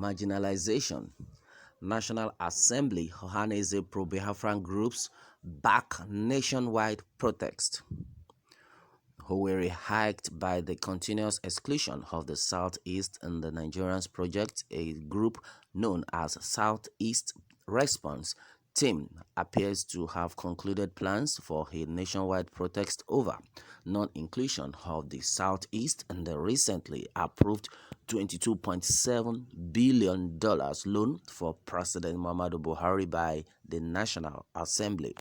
Marginalization. National Assembly Ohaneze pro-Biafran groups back nationwide protest. Who were hiked by the continuous exclusion of the Southeast in the Nigerian project. A group known as Southeast Response Team appears to have concluded plans for a nationwide protest over non-inclusion of the Southeast in the recently approved $22.7 billion loan for President Muhammadu Buhari by the National Assembly.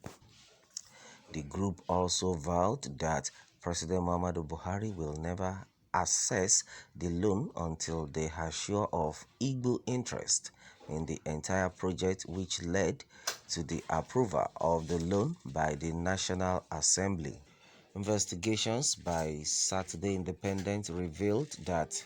The group also vowed that President Muhammadu Buhari will never assess the loan until they are sure of Igbo interest in the entire project, which led to the approval of the loan by the National Assembly. Investigations by Saturday Independent revealed that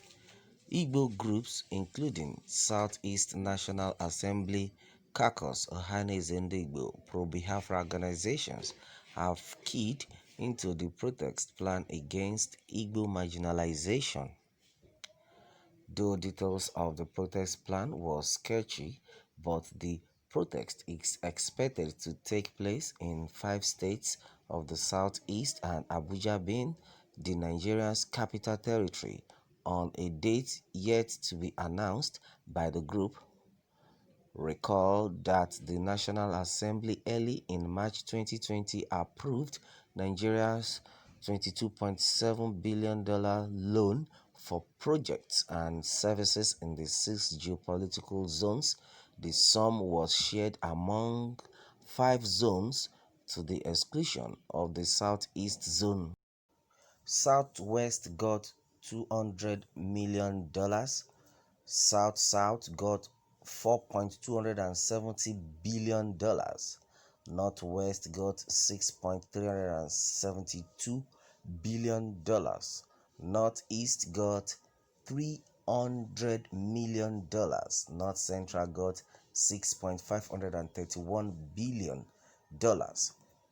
Igbo groups, including Southeast National Assembly, Caucus, Ohaneze and Igbo, pro-Biafra organizations, have keyed into the protest plan against Igbo marginalization. Though details of the protest plan was sketchy, but the protest is expected to take place in 5 states of the Southeast and Abuja being the Nigeria's capital territory on a date yet to be announced by the group. Recall that the National Assembly early in March 2020 approved Nigeria's $22.7 billion loan for projects and services in the 6 geopolitical zones. The sum was shared among 5 zones to the exclusion of the Southeast zone. Southwest got $200 million. South got $4.270 billion. Northwest got $6.372 billion. Northeast got $300 million. North Central got $6.531 billion.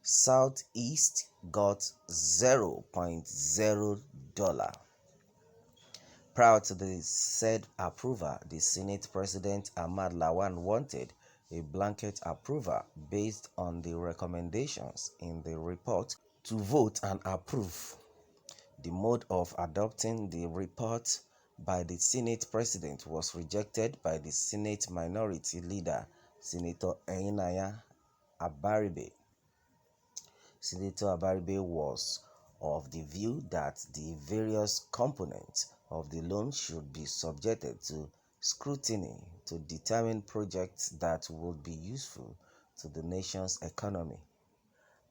Southeast got $0.0. Prior to the said approval, the Senate President Ahmad Lawan wanted a blanket approval based on the recommendations in the report to vote and approve. The mode of adopting the report by the Senate President was rejected by the Senate Minority Leader, Senator Enaya Abaribe. Senator Abaribe was of the view that the various components of the loan should be subjected to scrutiny to determine projects that would be useful to the nation's economy.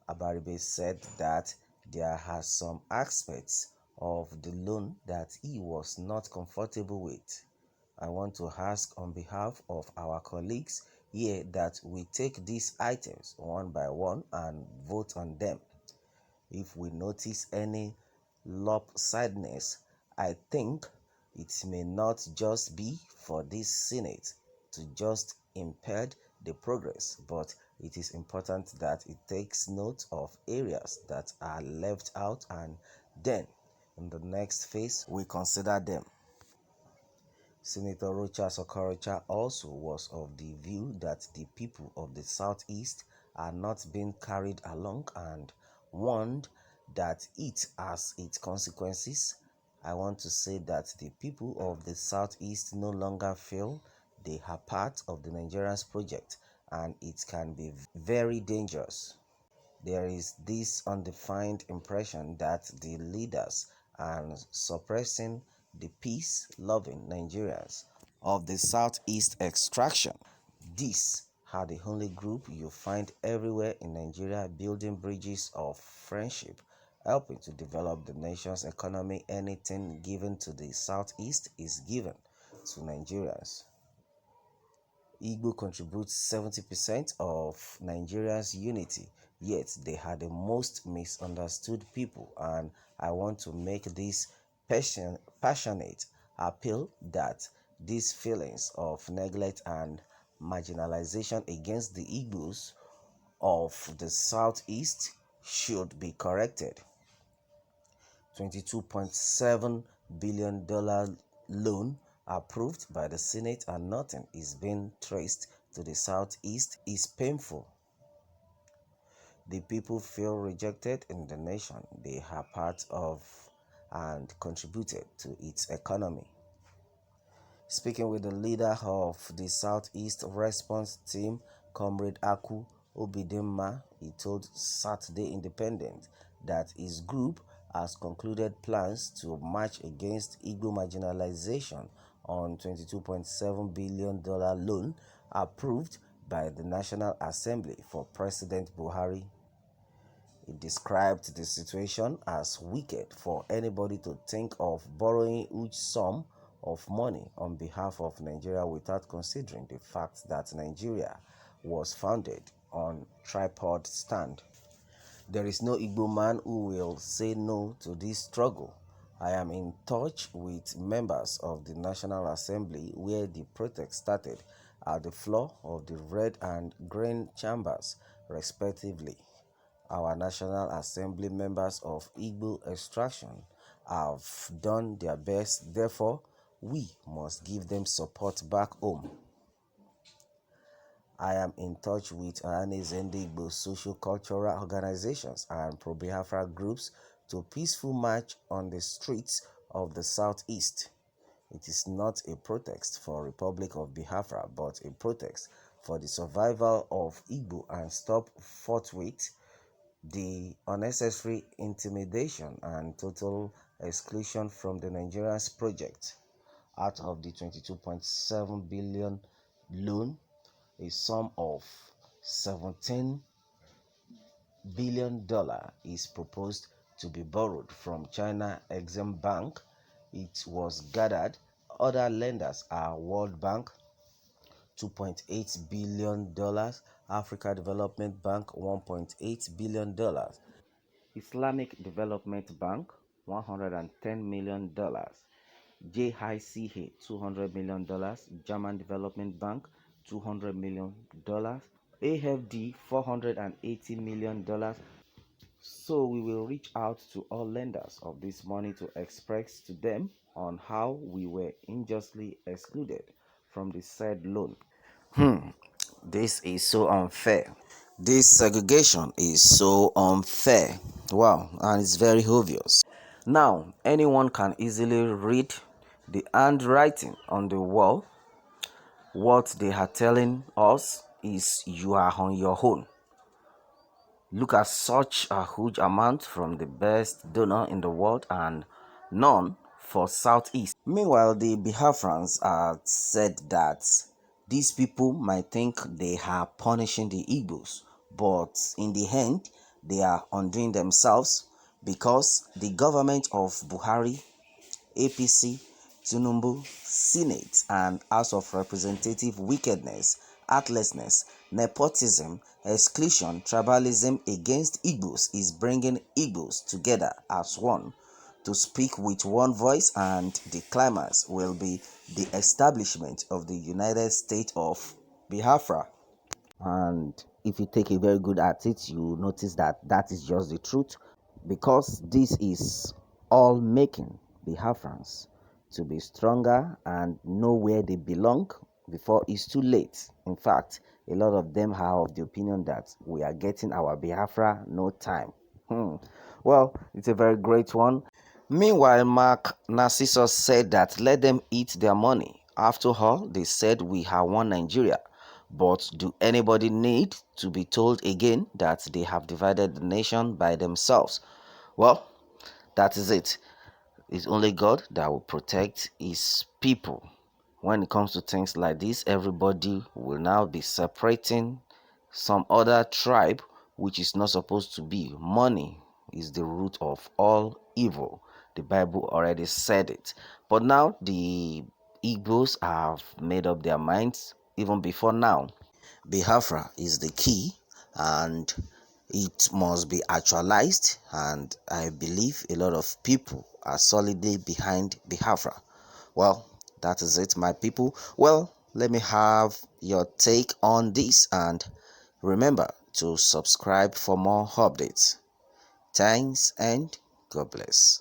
Abaribe said that there are some aspects of the loan that he was not comfortable with. I want to ask on behalf of our colleagues here that we take these items one by one and vote on them. If we notice any lopsidedness, I think it may not just be for this Senate to just impede the progress, but it is important that it takes note of areas that are left out, and then in the next phase we consider them. Senator Rocha Sokorocha also was of the view that the people of the Southeast are not being carried along and warned that it has its consequences. I want to say that the people of the Southeast no longer feel they are part of the Nigerian project, and it can be very dangerous. There is this undefined impression that the leaders are suppressing the peace-loving Nigerians of the Southeast extraction. These are the only group you find everywhere in Nigeria building bridges of friendship, helping to develop the nation's economy. Anything given to the Southeast is given to Nigerians. Igbo contributes 70% of Nigeria's unity, yet they are the most misunderstood people, and I want to make this passionate appeal that these feelings of neglect and marginalization against the Igbos of the Southeast should be corrected. $22.7 billion loan approved by the Senate and nothing is being traced to the Southeast is painful. The people feel rejected in the nation they are part of and contributed to its economy. Speaking with the leader of the Southeast Response Team, Comrade Aku Obidimma, he told Saturday Independent that his group has concluded plans to march against Igbo marginalization on $22.7 billion loan approved by the National Assembly for President Buhari. He described the situation as wicked for anybody to think of borrowing huge sum of money on behalf of Nigeria without considering the fact that Nigeria was founded on tripod stand. There is no Igbo man who will say no to this struggle. I am in touch with members of the National Assembly where the protest started at the floor of the red and green chambers respectively. Our National Assembly members of Igbo extraction have done their best, therefore, we must give them support back home. I am in touch with Ohaneze Igbo socio-cultural organizations and pro-Biafra groups to peaceful march on the streets of the Southeast. It is not a protest for Republic of Biafra, but a protest for the survival of Igbo and stop forthwith the unnecessary intimidation and total exclusion from the Nigerians project. Out of the 22.7 billion loan, a sum of $17 billion is proposed to be borrowed from China Exim Bank. It was gathered other lenders are World Bank, $2.8 billion, Africa Development Bank, $1.8 billion, Islamic Development Bank, $110 million, JICA, $200 million, German Development Bank, $200 million, AFD, $480 million. So we will reach out to all lenders of this money to express to them on how we were unjustly excluded from the said loan. This is so unfair. This segregation is so unfair. Wow, and it's very obvious. Now, anyone can easily read the handwriting on the wall. What they are telling us is you are on your own. Look at such a huge amount from the best donor in the world and none for Southeast. Meanwhile, the Biafrans said that these people might think they are punishing the Igbos, but in the end, they are undoing themselves because the government of Buhari, APC, Tinubu, Senate, and House of Representative wickedness, heartlessness, nepotism, exclusion, tribalism against Igbos is bringing Igbos together as one to speak with one voice, and the climax will be the establishment of the United States of Biafra. And if you take a very good at it, you notice that that is just the truth, because this is all making Biafrans to be stronger and know where they belong before it's too late. In fact, a lot of them are of the opinion that we are getting our Biafra no time. Well, it's a very great one. Meanwhile, Mark Narcissus said that let them eat their money. After all, they said we are one Nigeria. But do anybody need to be told again that they have divided the nation by themselves? Well, that is it. It's only God that will protect his people. When it comes to things like this, everybody will now be separating some other tribe, which is not supposed to be. Money is the root of all evil. The Bible already said it. But now the Igbos have made up their minds even before now. Biafra is the key and it must be actualized, and I believe a lot of people are solidly behind Biafra. Well, that is it, my people. Well, let me have your take on this, and remember to subscribe for more updates. Thanks and God bless.